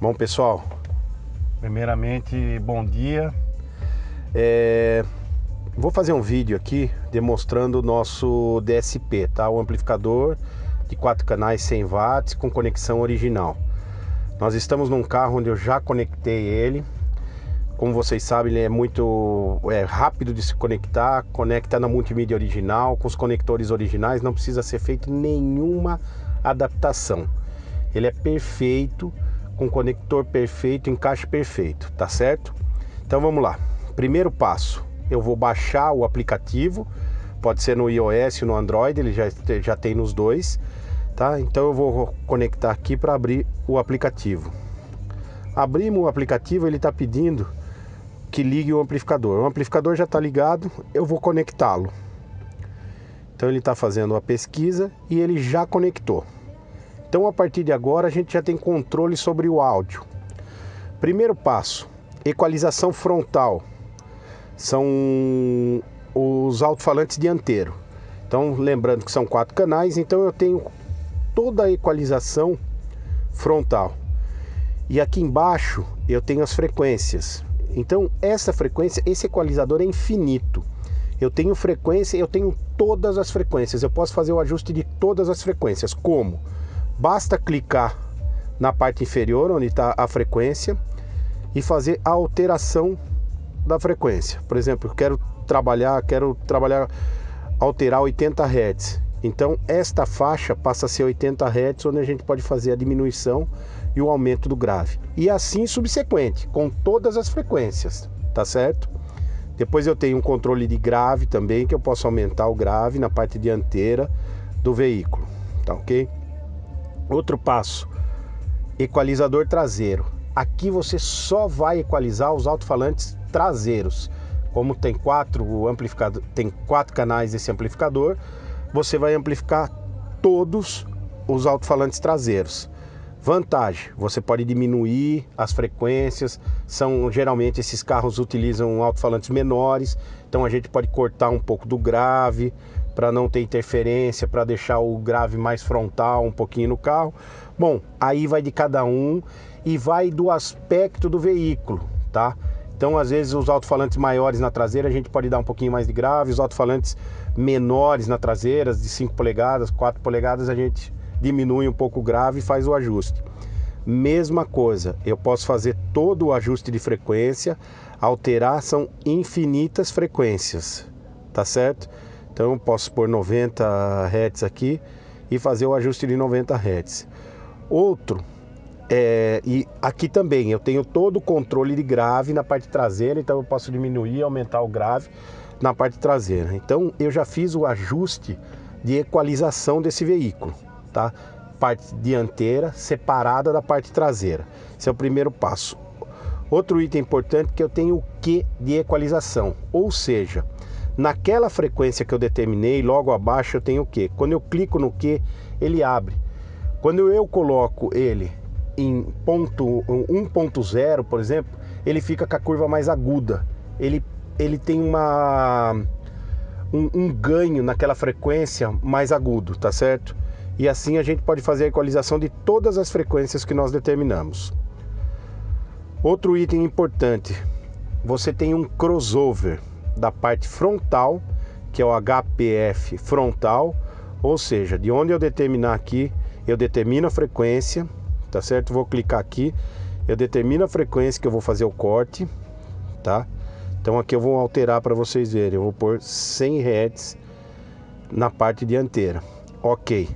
Bom, pessoal, primeiramente, bom dia. Vou fazer um vídeo aqui demonstrando o nosso DSP, tá? O amplificador de 4 canais 100 watts com conexão original. Nós estamos num carro onde eu já conectei ele. Como vocês sabem, ele é muito rápido de se conectar, conecta na multimídia original, com os conectores originais, não precisa ser feito nenhuma adaptação. Ele é perfeito, com conector perfeito, encaixe perfeito, tá certo? Então vamos lá. Primeiro passo, eu vou baixar o aplicativo, pode ser no iOS ou no Android, ele já tem nos dois, tá? Então eu vou conectar aqui para abrir o aplicativo. Abrimos o aplicativo, ele está pedindo que ligue o amplificador. O amplificador já está ligado, eu vou conectá-lo. Então ele está fazendo a pesquisa e ele já conectou. Então a partir de agora a gente já tem controle sobre o áudio. Primeiro passo, equalização frontal. São os alto-falantes dianteiros. Então lembrando que são 4 canais, então eu tenho toda a equalização frontal. E aqui embaixo eu tenho as frequências. Então essa frequência, esse equalizador é infinito. Eu tenho frequência, eu tenho todas as frequências. Eu posso fazer o ajuste de todas as frequências. Como? Basta clicar na parte inferior, onde está a frequência, e fazer a alteração da frequência. Por exemplo, quero trabalhar, alterar 80 Hz. Então esta faixa passa a ser 80 Hz, onde a gente pode fazer a diminuição e o aumento do grave. E assim subsequente, com todas as frequências, tá certo? Depois eu tenho um controle de grave também, que eu posso aumentar o grave na parte dianteira do veículo, tá ok? Outro passo, equalizador traseiro. Aqui você só vai equalizar os alto-falantes traseiros. Como tem 4 canais esse amplificador, você vai amplificar todos os alto-falantes traseiros. Vantagem, você pode diminuir as frequências, geralmente esses carros utilizam alto-falantes menores, então a gente pode cortar um pouco do grave, para não ter interferência, para deixar o grave mais frontal um pouquinho no carro. Bom, aí vai de cada um e vai do aspecto do veículo, tá? Então às vezes os alto-falantes maiores na traseira a gente pode dar um pouquinho mais de grave, os alto-falantes menores na traseira, de 5 polegadas, 4 polegadas, a gente diminui um pouco o grave e faz o ajuste. Mesma coisa, eu posso fazer todo o ajuste de frequência, alterar, são infinitas frequências, tá certo? Então eu posso pôr 90 Hz aqui e fazer o ajuste de 90 Hz. Outro, e aqui também eu tenho todo o controle de grave na parte traseira, então eu posso diminuir e aumentar o grave na parte traseira. Então eu já fiz o ajuste de equalização desse veículo, tá? Parte dianteira separada da parte traseira. Esse é o primeiro passo. Outro item importante que eu tenho o Q de equalização, ou seja, naquela frequência que eu determinei, logo abaixo eu tenho o Q. Quando eu clico no Q, ele abre. Quando eu coloco ele em 1.0, por exemplo, ele fica com a curva mais aguda. Ele tem um ganho naquela frequência mais agudo, tá certo? E assim a gente pode fazer a equalização de todas as frequências que nós determinamos. Outro item importante, você tem um crossover da parte frontal, que é o HPF frontal, ou seja, de onde eu determinar aqui, eu determino a frequência, tá certo? Vou clicar aqui, eu determino a frequência que eu vou fazer o corte, tá? Então aqui eu vou alterar para vocês verem, eu vou pôr 100 Hz na parte dianteira, ok.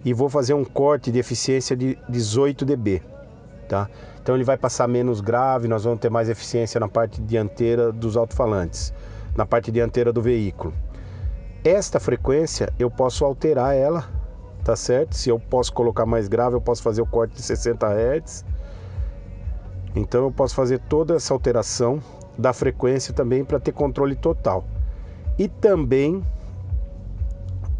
E vou fazer um corte de eficiência de 18 dB, tá? Então ele vai passar menos grave, nós vamos ter mais eficiência na parte dianteira dos alto-falantes, na parte dianteira do veículo. Esta frequência eu posso alterar ela, tá certo? Se eu posso colocar mais grave, eu posso fazer o corte de 60 Hz. Então eu posso fazer toda essa alteração da frequência também para ter controle total. E também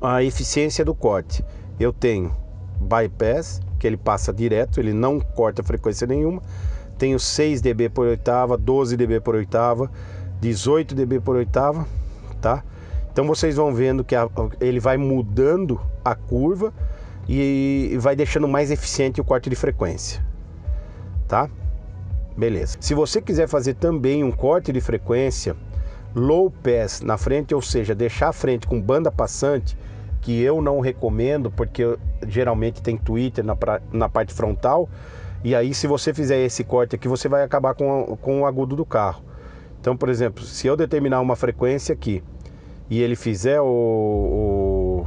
a eficiência do corte. Eu tenho bypass, que ele passa direto, ele não corta frequência nenhuma. Tenho 6 dB por oitava, 12 dB por oitava, 18 dB por oitava, tá? Então vocês vão vendo que ele vai mudando a curva e vai deixando mais eficiente o corte de frequência. tá? Beleza. Se você quiser fazer também um corte de frequência low pass na frente, ou seja, deixar a frente com banda passante, que eu não recomendo, porque geralmente tem tweeter na parte frontal, e aí se você fizer esse corte aqui, você vai acabar com o agudo do carro. Então, por exemplo, se eu determinar uma frequência aqui, e ele fizer o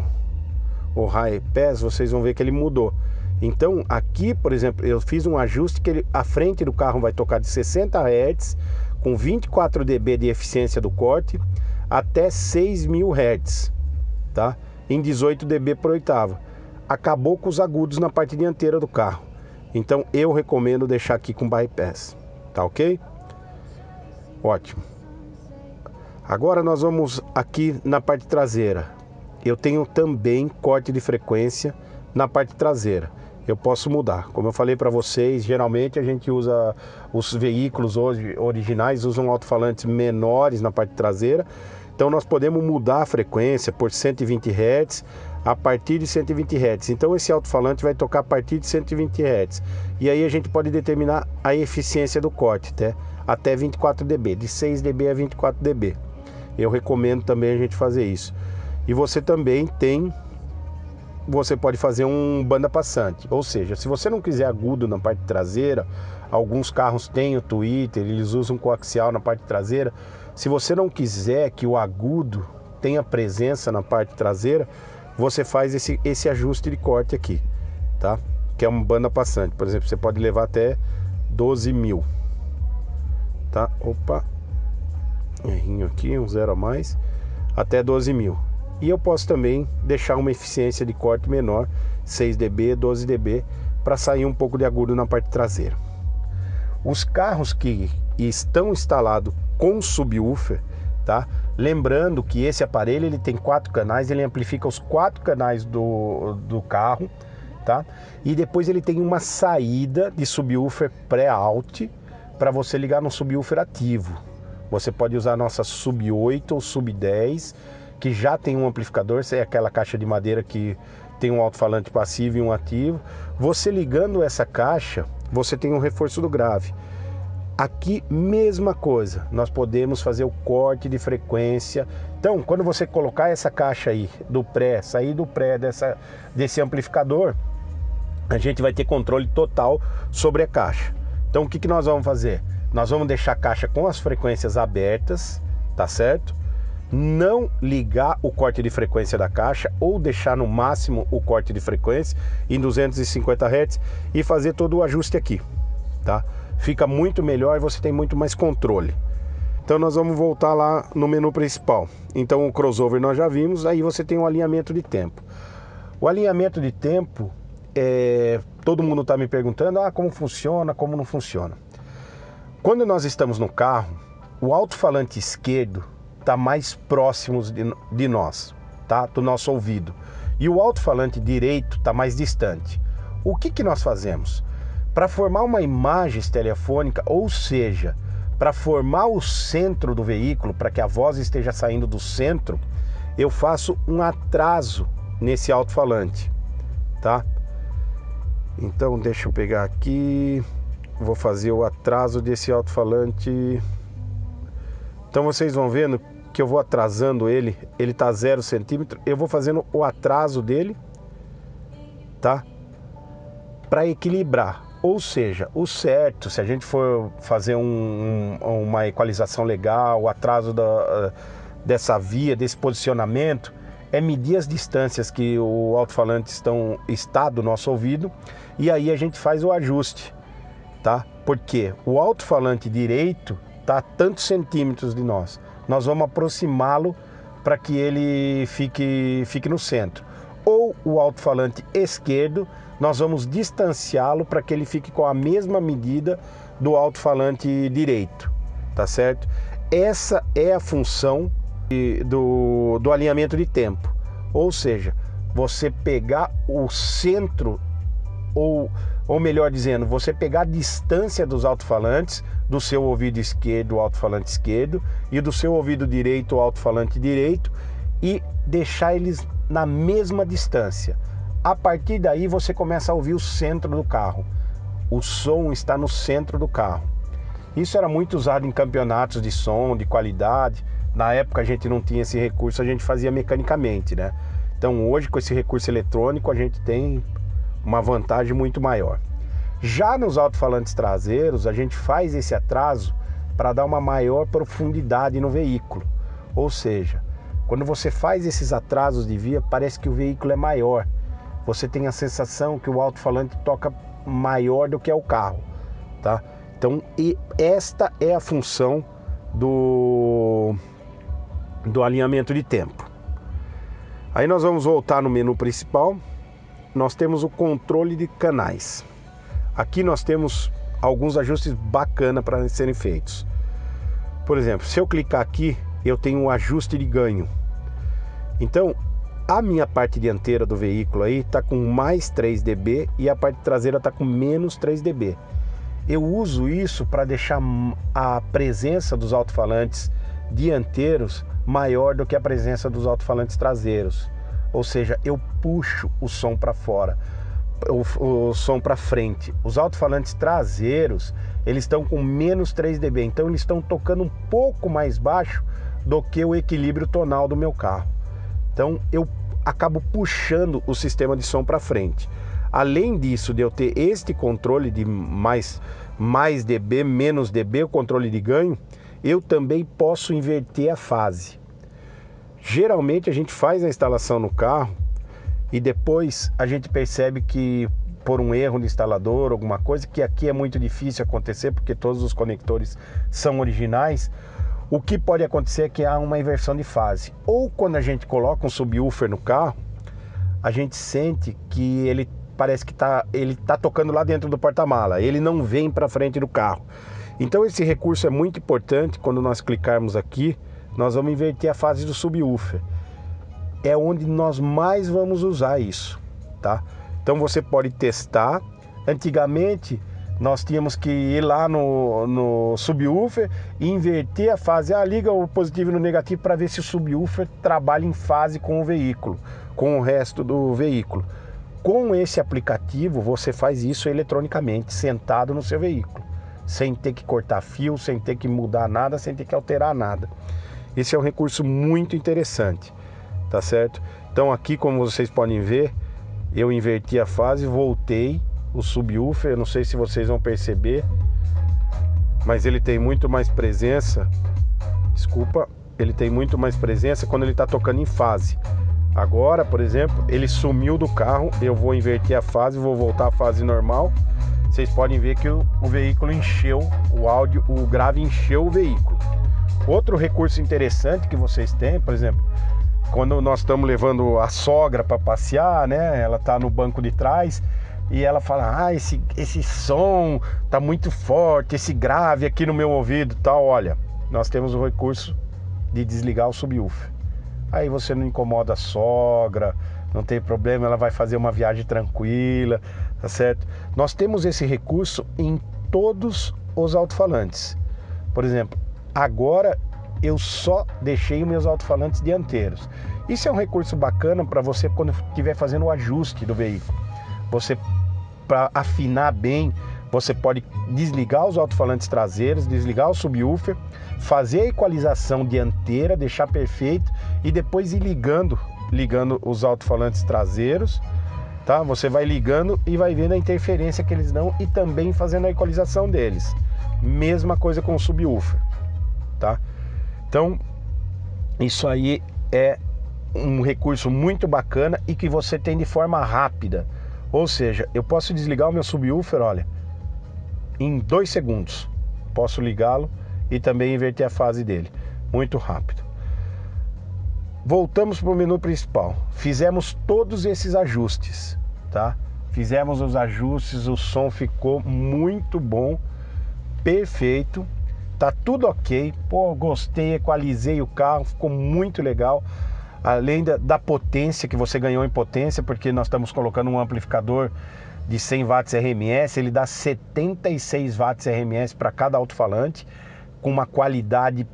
high pass, vocês vão ver que ele mudou. Então, aqui, por exemplo, eu fiz um ajuste que a frente do carro vai tocar de 60 Hz, com 24 dB de eficiência do corte, até 6.000 Hz, tá? Em 18 dB por oitava. Acabou com os agudos na parte dianteira do carro. Então eu recomendo deixar aqui com bypass, tá ok? Ótimo. Agora nós vamos aqui na parte traseira. Eu tenho também corte de frequência na parte traseira. Eu posso mudar. Como eu falei para vocês, geralmente a gente usa, os veículos hoje originais usam alto-falantes menores na parte traseira. Então nós podemos mudar a frequência por 120 Hz a partir de 120 Hz. Então esse alto-falante vai tocar a partir de 120 Hz. E aí a gente pode determinar a eficiência do corte, até 24 dB, de 6 dB a 24 dB. Eu recomendo também a gente fazer isso. E você também você pode fazer um banda passante. Ou seja, se você não quiser agudo na parte traseira, alguns carros têm o tweeter, eles usam coaxial na parte traseira. Se você não quiser que o agudo tenha presença na parte traseira, você faz esse ajuste de corte aqui, tá? Que é uma banda passante. Por exemplo, você pode levar até 12.000, tá? Opa, errinho aqui, um zero a mais, até 12.000. E eu posso também deixar uma eficiência de corte menor, 6 dB, 12 dB, para sair um pouco de agudo na parte traseira. Os carros que estão instalados com subwoofer, tá? Lembrando que esse aparelho ele tem 4 canais, ele amplifica os 4 canais do carro, tá? E depois ele tem uma saída de subwoofer pré-out para você ligar no subwoofer ativo. Você pode usar a nossa Sub 8 ou Sub 10, que já tem um amplificador, essa é aquela caixa de madeira que tem um alto-falante passivo e um ativo. Você ligando essa caixa, você tem um reforço do grave. Aqui, mesma coisa, nós podemos fazer o corte de frequência. Então, quando você colocar essa caixa aí do pré, sair do pré desse amplificador, a gente vai ter controle total sobre a caixa. Então, o que nós vamos fazer? Nós vamos deixar a caixa com as frequências abertas, tá certo? Não ligar o corte de frequência da caixa ou deixar no máximo o corte de frequência em 250 Hz e fazer todo o ajuste aqui, tá? Fica muito melhor e você tem muito mais controle. Então nós vamos voltar lá no menu principal. Então o crossover nós já vimos, aí você tem um alinhamento de tempo. O alinhamento de tempo, todo mundo está me perguntando, como funciona, como não funciona. Quando nós estamos no carro, o alto-falante esquerdo está mais próximo de nós, tá? Do nosso ouvido. E o alto-falante direito está mais distante. O que nós fazemos? Para formar uma imagem estereofônica, ou seja, para formar o centro do veículo, para que a voz esteja saindo do centro, eu faço um atraso nesse alto-falante, tá? Então deixa eu pegar aqui, vou fazer o atraso desse alto-falante. Então vocês vão vendo que eu vou atrasando ele tá 0 centímetro, eu vou fazendo o atraso dele, tá? Para equilibrar. Ou seja, o certo, se a gente for fazer uma equalização legal, o atraso dessa via, desse posicionamento, é medir as distâncias que o alto-falante está do nosso ouvido, e aí a gente faz o ajuste, tá? Porque o alto-falante direito está a tantos centímetros de nós. Nós vamos aproximá-lo para que ele fique no centro. Ou o alto-falante esquerdo, nós vamos distanciá-lo para que ele fique com a mesma medida do alto-falante direito, tá certo? Essa é a função do alinhamento de tempo, ou seja, você pegar o centro, ou melhor dizendo, você pegar a distância dos alto-falantes, do seu ouvido esquerdo, o alto-falante esquerdo, e do seu ouvido direito, o alto-falante direito, e deixar eles na mesma distância. A partir daí você começa a ouvir o centro do carro. o som está no centro do carro. Isso era muito usado em campeonatos de som, de qualidade. Na época a gente não tinha esse recurso, a gente fazia mecanicamente, né? Então hoje com esse recurso eletrônico a gente tem uma vantagem muito maior. Já nos alto-falantes traseiros a gente faz esse atraso para dar uma maior profundidade no veículo. Ou seja, quando você faz esses atrasos de via, parece que o veículo é maior. Você tem a sensação que o alto-falante toca maior do que é o carro, tá? Então, esta é a função do alinhamento de tempo. Aí nós vamos voltar no menu principal. Nós temos o controle de canais. Aqui nós temos alguns ajustes bacanas para serem feitos. Por exemplo, se eu clicar aqui, eu tenho um ajuste de ganho. Então, a minha parte dianteira do veículo aí está com mais 3 dB e a parte traseira está com menos 3 dB. Eu uso isso para deixar a presença dos alto-falantes dianteiros maior do que a presença dos alto-falantes traseiros. Ou seja, eu puxo o som para fora, o som para frente. Os alto-falantes traseiros, eles estão com menos 3 dB, então eles estão tocando um pouco mais baixo do que o equilíbrio tonal do meu carro. Então eu acabo puxando o sistema de som para frente. Além disso, de eu ter este controle de mais dB, menos dB, o controle de ganho, eu também posso inverter a fase. Geralmente a gente faz a instalação no carro e depois a gente percebe que por um erro de instalador, alguma coisa, que aqui é muito difícil acontecer porque todos os conectores são originais. O que pode acontecer é que há uma inversão de fase. Ou quando a gente coloca um subwoofer no carro, a gente sente que ele parece que ele tá tocando lá dentro do porta-mala, ele não vem para frente do carro. Então esse recurso é muito importante. Quando nós clicarmos aqui, nós vamos inverter a fase do subwoofer. É onde nós mais vamos usar isso, tá? Então você pode testar. Antigamente nós tínhamos que ir lá no subwoofer e inverter a fase. Liga o positivo e o negativo para ver se o subwoofer trabalha em fase com o veículo, com o resto do veículo. Com esse aplicativo você faz isso eletronicamente, sentado no seu veículo, sem ter que cortar fio, sem ter que mudar nada, sem ter que alterar nada. Esse é um recurso muito interessante, tá certo? Então aqui, como vocês podem ver, eu inverti a fase, voltei o subwoofer. Eu não sei se vocês vão perceber, mas ele tem muito mais presença. Desculpa, ele tem muito mais presença quando ele está tocando em fase. Agora, por exemplo, ele sumiu do carro. Eu vou inverter a fase, vou voltar à fase normal. Vocês podem ver que o veículo encheu, o áudio, o grave encheu o veículo. Outro recurso interessante que vocês têm, por exemplo, quando nós estamos levando a sogra para passear, né? Ela está no banco de trás e ela fala: esse som tá muito forte, esse grave aqui no meu ouvido, tal. Olha, nós temos o recurso de desligar o subwoofer. Aí você não incomoda a sogra, não tem problema, ela vai fazer uma viagem tranquila, tá certo? Nós temos esse recurso em todos os alto-falantes. Por exemplo, agora eu só deixei os meus alto-falantes dianteiros. Isso é um recurso bacana para você quando estiver fazendo o ajuste do veículo. Você, para afinar bem, você pode desligar os alto-falantes traseiros, desligar o subwoofer, fazer a equalização dianteira, deixar perfeito e depois ir ligando os alto-falantes traseiros, tá? Você vai ligando e vai vendo a interferência que eles dão e também fazendo a equalização deles. Mesma coisa com o subwoofer, tá? Então, isso aí é um recurso muito bacana e que você tem de forma rápida. Ou seja, eu posso desligar o meu subwoofer, olha, em 2 segundos. Posso ligá-lo e também inverter a fase dele. Muito rápido. Voltamos para o menu principal. Fizemos todos esses ajustes, tá? Fizemos os ajustes, o som ficou muito bom, perfeito. Tá tudo ok. Pô, gostei, equalizei o carro, ficou muito legal. Além da potência que você ganhou em potência, porque nós estamos colocando um amplificador de 100 watts RMS, ele dá 76 watts RMS para cada alto-falante, com uma qualidade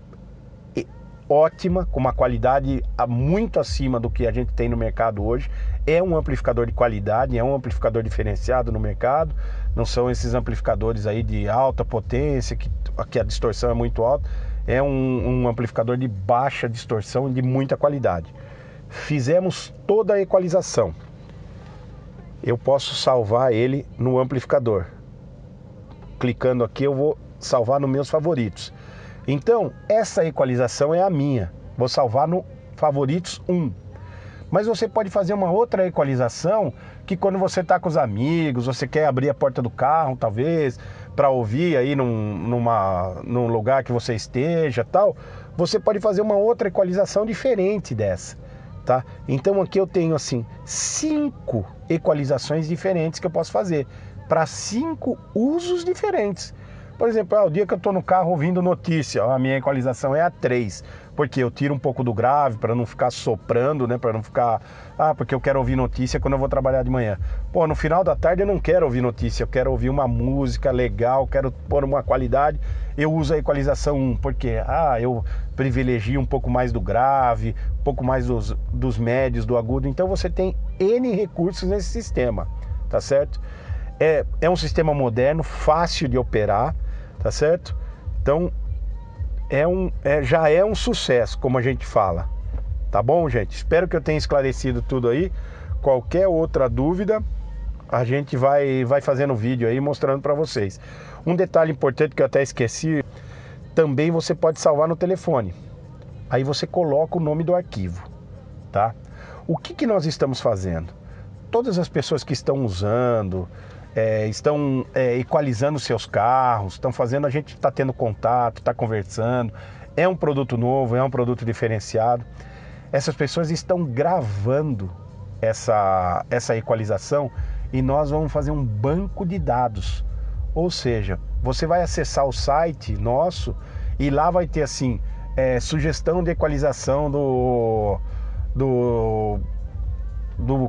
ótima, com uma qualidade muito acima do que a gente tem no mercado hoje. É um amplificador de qualidade, é um amplificador diferenciado no mercado, não são esses amplificadores aí de alta potência, que a distorção é muito alta. É um amplificador de baixa distorção e de muita qualidade. Fizemos toda a equalização. Eu posso salvar ele no amplificador. Clicando aqui eu vou salvar nos meus favoritos. Então, essa equalização é a minha. Vou salvar no favoritos 1. Mas você pode fazer uma outra equalização que quando você está com os amigos, você quer abrir a porta do carro, talvez, para ouvir aí num lugar que você esteja, tal, você pode fazer uma outra equalização diferente dessa, tá? Então aqui eu tenho assim 5 equalizações diferentes que eu posso fazer para 5 usos diferentes. Por exemplo, o dia que eu estou no carro ouvindo notícia, a minha equalização é a 3, porque eu tiro um pouco do grave para não ficar soprando, né? Para não ficar, porque eu quero ouvir notícia quando eu vou trabalhar de manhã. Pô, no final da tarde eu não quero ouvir notícia, eu quero ouvir uma música legal, quero pôr uma qualidade. Eu uso a equalização 1, porque eu privilegio um pouco mais do grave, um pouco mais dos médios, do agudo. Então você tem N recursos nesse sistema, tá certo? É um sistema moderno, fácil de operar, tá certo? Então já é um sucesso, como a gente fala. Tá bom, gente? Espero que eu tenha esclarecido tudo aí. Qualquer outra dúvida, a gente vai fazendo vídeo aí mostrando para vocês. Um detalhe importante que eu até esqueci, também você pode salvar no telefone. Aí você coloca o nome do arquivo, tá? O que nós estamos fazendo? Todas as pessoas que estão usando, estão equalizando seus carros, estão fazendo, a gente está tendo contato, está conversando, é um produto novo, é um produto diferenciado. Essas pessoas estão gravando essa equalização e nós vamos fazer um banco de dados. Ou seja, você vai acessar o site nosso e lá vai ter assim, sugestão de equalização do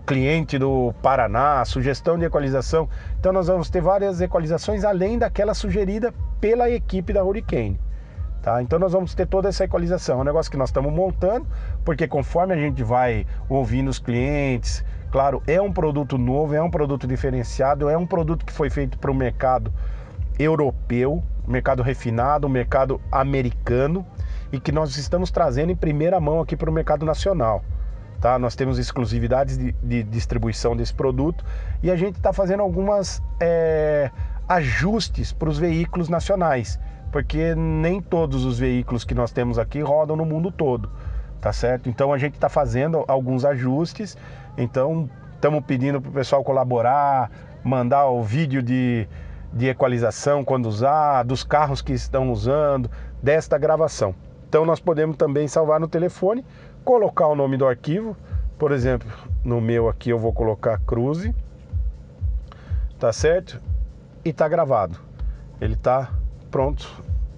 cliente do Paraná, sugestão de equalização. Então nós vamos ter várias equalizações além daquela sugerida pela equipe da Hurricane, tá? Então nós vamos ter toda essa equalização. É um negócio que nós estamos montando, porque conforme a gente vai ouvindo os clientes, claro, é um produto novo, é um produto diferenciado, é um produto que foi feito para o mercado europeu, mercado refinado, mercado americano, e que nós estamos trazendo em primeira mão aqui para o mercado nacional. Tá? Nós temos exclusividades de distribuição desse produto e a gente está fazendo algumas ajustes para os veículos nacionais, porque nem todos os veículos que nós temos aqui rodam no mundo todo, tá certo? Então a gente está fazendo alguns ajustes, então estamos pedindo para o pessoal colaborar, mandar o vídeo de equalização quando usar, dos carros que estão usando, desta gravação. Então nós podemos também salvar no telefone, colocar o nome do arquivo, por exemplo, no meu aqui eu vou colocar Cruze, tá certo? E tá gravado, ele tá pronto,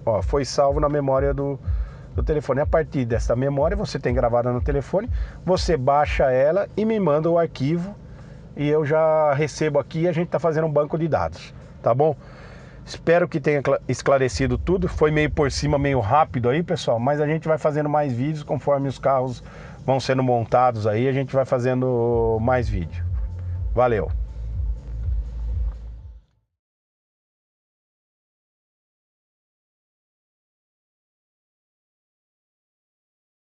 ó, foi salvo na memória do telefone. A partir dessa memória você tem gravada no telefone, você baixa ela e me manda o arquivo e eu já recebo aqui e a gente tá fazendo um banco de dados, tá bom? Espero que tenha esclarecido tudo. Foi meio por cima, meio rápido aí, pessoal, mas a gente vai fazendo mais vídeos conforme os carros vão sendo montados aí, a gente vai fazendo mais vídeo. Valeu!